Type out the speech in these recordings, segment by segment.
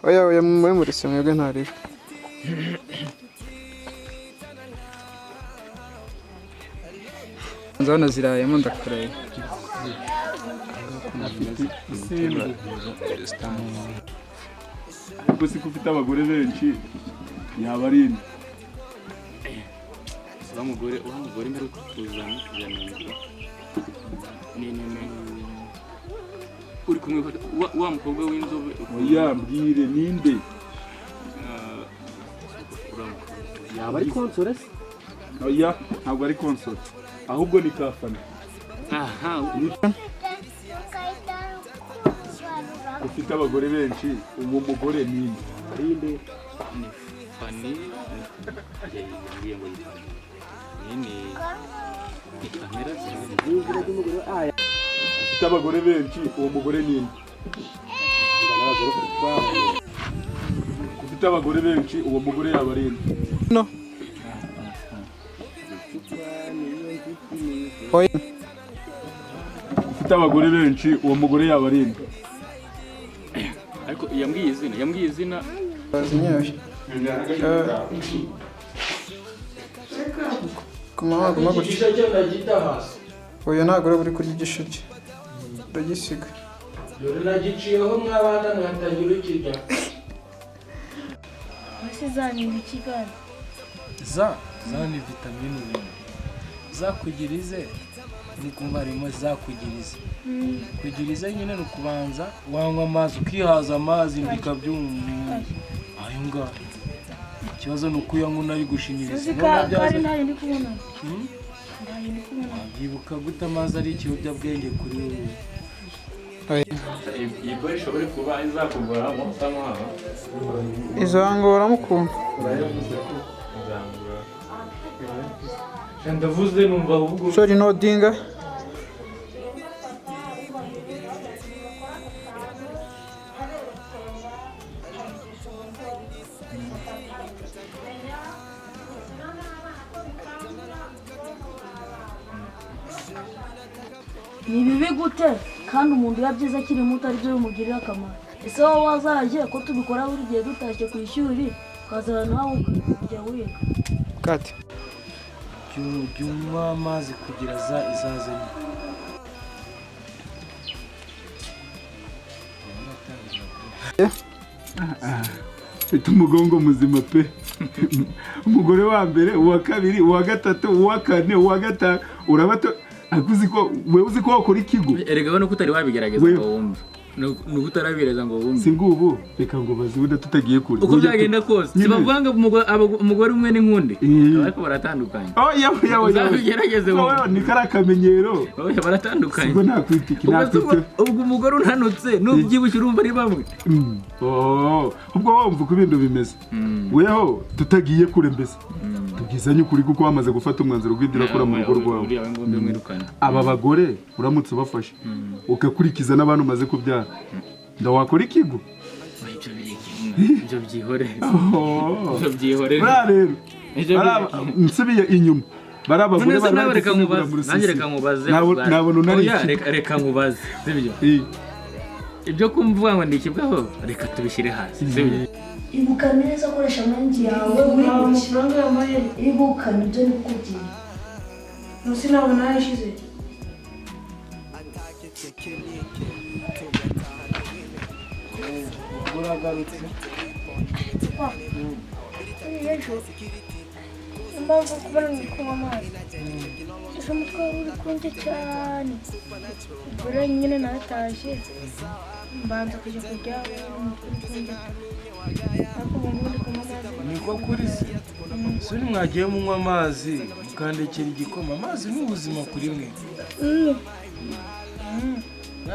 oya muri semwe ntariwe nzabona zirayemo ndakuraye ariko si ko ufite abagore benshi yaba ari inde umugore mbere kuzana ni uri kumwe wa mukobwa w'inzobe yambwire ninde yaba ari konsore se oya ntabwo ari konsore ahubwo ni kafana ufite abagore benshi uwo mugore ninde arinde ni Fani yambwiye ngo ni kamera ufite abagore benshi uwo mugore ninde ufite abagore benshi uwo mugore yaba ari inde no ufite abagore benshi uwo mugore yaba ari inde ariko yambwiye izina bazinyoye kuma gutya oya ntabwo uri kuri igishurye ndagisiga dore nagiciyeho mwabana mwatangira ukirya ese zani ibikigani za ni vitamine zakugirize ni kumva harimo zakugirize kugirize nyine ni ukubanza wanywa amazi ukihaza amazi bikabyumva ayo ngaho ikibazo ni uko uyanywa unari gushinyiriza byibuka gute amazi ari ikiyobyabwenge kuri wowe iyi gori ishobora kuba izakugora mu samahanga izangora mukunda ndavuze numva ahubwo sorry no dinga ni bibi gute kandi umuntu yabyiza akiri muto ari byo bimugirira akamaro ese wowe wazaje ko tubikora buri gihe dutashye ku ishuri ukazana nawe ukajya wiga kati unywa amazi kugira izazanye ufite umugongo muzima pe umugore wa mbere uwa kabiri uwa gatatu uwa kane uwa gatanu urabato akuzi ko wewe uzi ko wakora ikigo erega bano kutari wabigerageza ngo wumve nuko utarabireza ngo wumve singubu reka ngo bazibuda tutagiye kure uko byagenda kose sibavanga umugore umwe n'inkundi ariko baratandukanye uzabigerageze wowe ni kara kamenyero oya baratandukanye ubwo nakwitiki ubwo umugore unanutse n'ubyibushye urumva ari bamwe ubwo wumva uko ibintu bimeze weho tutagiye kure mbese tubwizanye ukuri kuko wamaze gufata umwanzuro w'idira kura mu rugo rwawe aba bagore uramutse ubafashe ugakurikiza n'abantu umaze kubyara ndawakora ikigo ibyo byihorere ibyo byihorere rero nsubiye inyuma barabagore bareka nkubaze nabona unari reka nkubaze sibyo ibyo kumvuga ngo ni ikibwaho reka tubishyire hasi sibyo ibuka neza akoresha amangi yawe muri amafaranga y'amayeri ibuka nibyo nikubwiye nusi ntabwo nayishize uragarutse ejo impamvu kubona ndi kunywa amazi ejo umutwe uri kundya cyane ubwo nyine naratashye mbanza kujya kurya umutwe uri kundya ariko ubu ngubu ndi kunywa amazi niko kuri se suri mwagiye munywa amazi mukandekera igikoma amazi ni ubuzima kuri mwe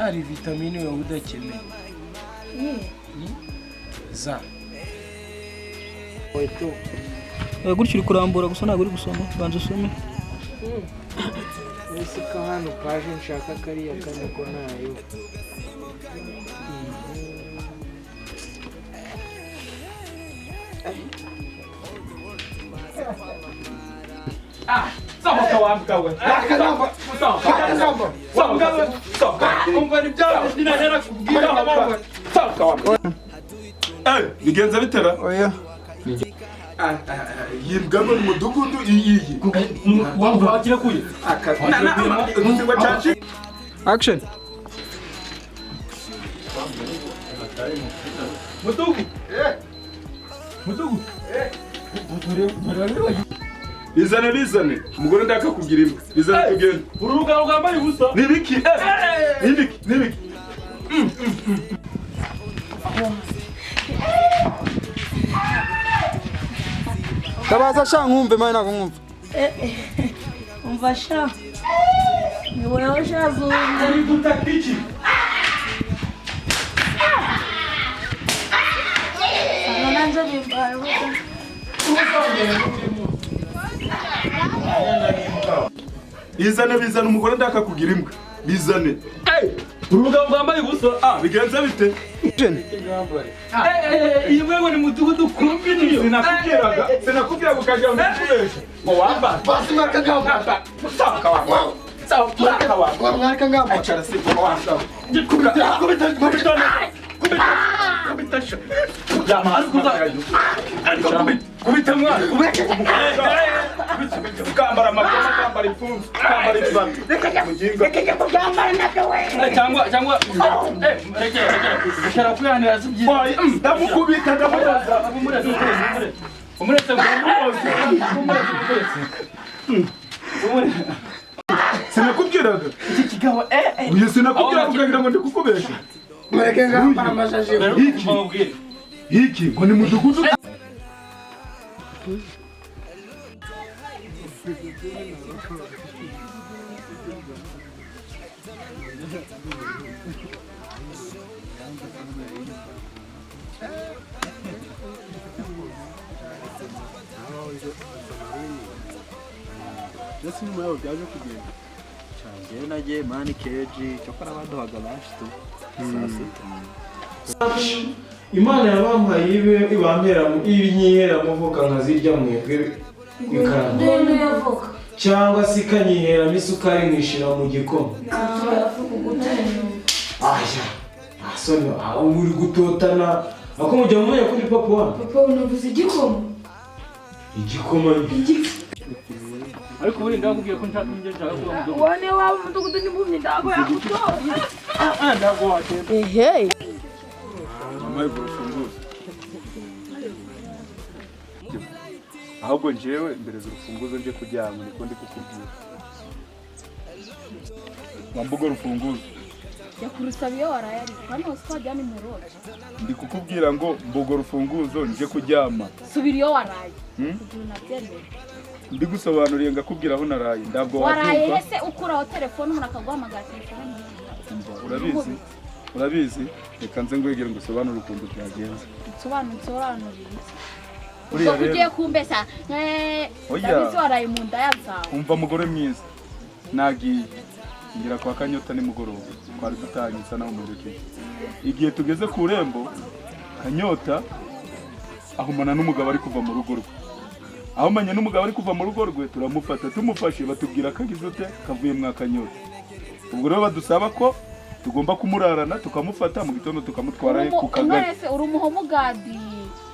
hari vitamine wowe udakeneye za gutyo uri kurambura gusa ntabwo uri gusoma banza usome ese ko hano paje nshaka kariya kane ko nayo Sohoka wambwawe. Umva nibyo ninahera kubwira abana. Sohoka wambwawe. Bigenza bitera? Oya. Yimbwamo mu mudugudu iyi. Wambwa akira kuye. Umusingwa cyacu. Action. Mutugu. Mutugu. Bizane. Umugore ndaka kugira imbwa. Bizane tugende. Ururuga rwambaye ubusa. Nibiki? Nibiki? Tabaza sha nkumve mane nako nkumva. Umva sha. Ni wewe shazo. Tutakichi. Ananza vibaya. Bizane umugore ndaka kugira imbwa. Bizane. Ururuga rwambaye ubusa. Bigenza bite? Iyi mwewe ni mudugudu kumbi niyo. Sinakubwira gukaje umukubesha. Ngo wamba. Basi makagamba. Sohoka wambwawe. Sohoka wambwawe. Mwarika ngamba. Acara sipo wambwawe. Kubita sha. Yama kubita mwana. Kambara amagoma, kambara imfunzu, kambara ibibando. Cyangwa rekera kwihanira sibyiza. Ndamukubita ndamubaza. Umuretse. Sinakubwiraga. Iki kigabo Uyu sinakubwira kugira ngo ndikukubeshe. Mureke ngamba amashashi. Hiki ngo ni mudugudu. Ndetse nyuma yaho byaje kugenda cyane nagiye mani keji cyokora baduhaga bashito saa sita. Imana yabampaye ibampera ibinyihera muvuka nkazirya mwebwe ikaramu cyangwa se ikanyiheramo isukari mwishira mu gikoma. Aya asoni aho muri gutotana ako mujya mumenya kuri papa wa Papa unavuze igikoma. igikoma ariko buri ndakubwiye ko nshaka kuba mudugudu. Wane wa mudugudu ni mumye ndago yakutoye. Ndago watenda. Ehe. Mama y'urufunguzo. Ahubwo njewe mbereza urufunguzo nje kuryama niko ndi kukubwira. Wambugo urufunguzo. Yakurusabiye warayari. Hano twajyana imoroje. Ndi kukubwira ngo mbugo urufunguzo nje kuryama. Subiriyo waraye. Kugira nabyemere. Ndi gusobanuriye ngakubwira aho naraye ndabwo waraye ese ukuraho telefone umuntu akaguhamagara telefone. Urabizi reka nze ngwegere ngusobanure ukuntu byagenze. Nsobanurire. Ubwo ugiye kumbesa ndabizi waraye mu nda yazawe. Umva mugore mwiza nagiye ngira kwa Kanyota ni mugoroba twari dutanyitsa naho murekeye. Igihe tugeze ku rembo Kanyota ahumana n'umugabo ari kuva mu rugo rwe. Aho manye n'umugabo ari kuva mu rugo rwe turamufata tumufashe batubwira kagizote kavuye mwa Kanyota. Ubwo rero badusaba ko tugomba kumurarana tukamufata mu gitondo tukamutwara ku kagari. Mwese uri umuhomugadi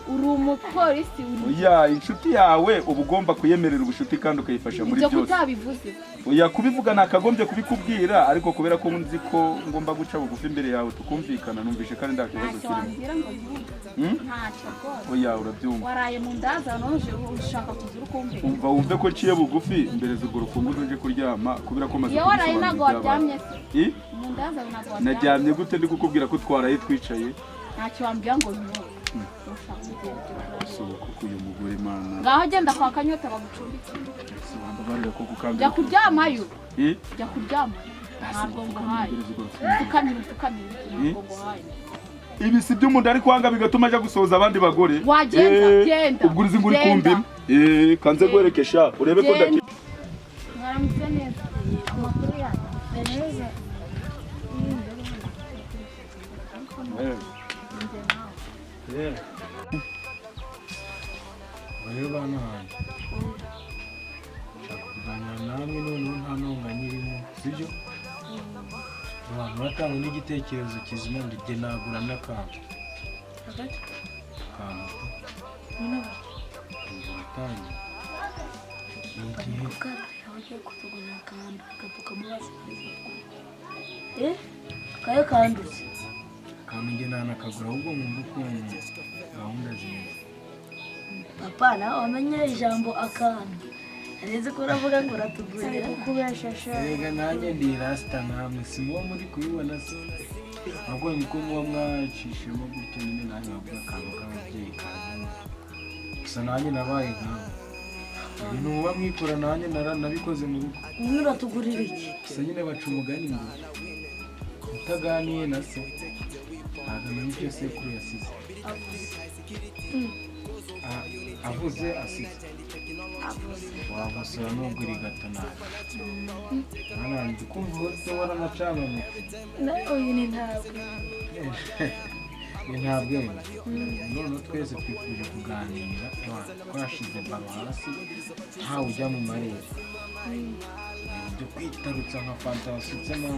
uri umupolisi oya inshuti yawe uba ugomba kuyemerera ubushuti kandi ukayifasha muri byose. Ibyo kutabivuze. Oya kubivuga nakagombye kubikubwira ariko kubera ko nzi ko ngomba guca bugufi imbere yawe tukumvikana numvishe kandi ndakibazo kirimo. Ntacyo rwose. Oya urabyumva. Waraye mu ndaza none ushaka kuzura ukumvikana. Umva wumve ko ciye bugufi imbere z'urwo rufunguzo nje kuryama kubera ko maze. Iyo waraye nago waryamye se. Mu ndaza nago. Najyamye gute ndi kukubwira ko twaraye twicaye. Ntacyo wambwira ngo nyuma. Kuko uyu mugore mana. Ngaho genda kwa Kanyota bagucumbike. Sobanura ko gukanga. Jya kuryamayo. Jya kuryama. Ntabwo nguhaye. Tukamira ntabwo nguhaye. Ibi si by'umuntu ari kwanga bigatuma aja gusoza abandi bagore. Genda. Ubwo uzi nguri kumbi. Kanze gwerekesha urebe ko ndaki. Mwaramutse neza. Amakuru yanyu. Neza. Rero bana hanjye nshaka kuganira namwe noneho nta ntonganya irimo sibyo abantu batanga n'igitekerezo kizima ngo ijye nagura n'akantu hagati akantu nyine batanga igihe bagiye kutugurira akantu agapfukamubaza kayo kanduze akantu njye nanakagura ahubwo mwumva ukuntu gahunda zimeze papa nawe wamenye ijambo akantu areze ko uravuga ngo uratugurira kubeshasha rega nanjye ndi rasita namwe si muba muri kubibona se ahubwo niko muba mwacishemo gutyo nyine nanjye bavuga akantu k'ababyeyi kazanye gusa nanjye nabaye nkawe ibintu muba mwikora nanjye nabikoze mu rugo umwe uratugurira iki gusa nyine baca umugani ngo utaganiye na se ntabwo amenya icyo sekuru yasize avuze asize wagusura nubwo uri gato nabi nanjye kumva wese waranacanganyutse uyu ni ntabwo ni nta bwenge none twese twifuje kuganira twashize baro hasi ntawe ujya mu marebe byo kwitarutsa nka fanta wasutsemo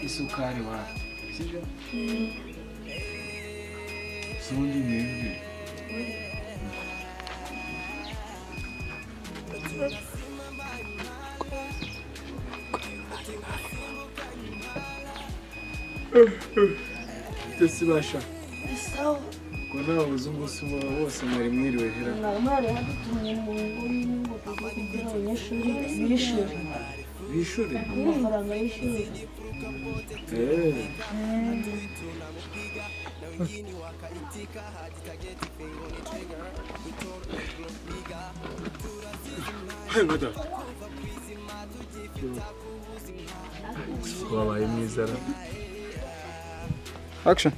isukari wacu sibyo sundi mwebwe Tesibasha. Sawa. Ko nawe uzungusuba bose mwari mwiriwe hera. Mwari hadutumye mu ngo kugira abanyeshuri bishuri. Bishuri? Amafaranga y'ishuri. Bada. Wabaye mwiza. Action.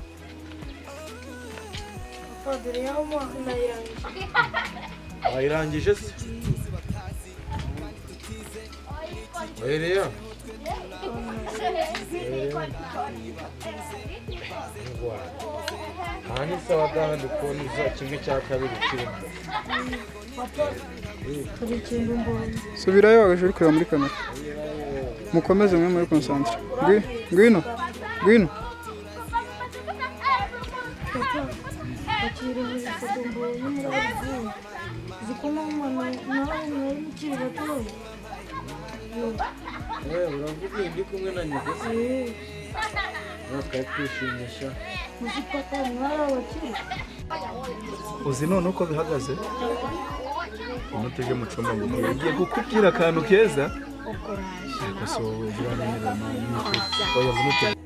Padre, yamu Ayirangije se? Oyereya. Hani sawa kandi ukoniza kimwe cya kabiri kirimo. turi ikintu mbonye. Subirayo wagaje uri kureba muri kamera. Mukomeze mwe muri concentre. Ngwino. Bakiri muri sekondo y'umurazi. Zikoma umwana nawe mwari mukiri batoya. Uravuga ndi kumwe na nyoko. Bakakwishimisha. Muzipaka mwara bakiri. uzi none uko bihagaze umutege mu cumba ngo ngiye gukubwira akantu keza ariko so ugira neza oya mutege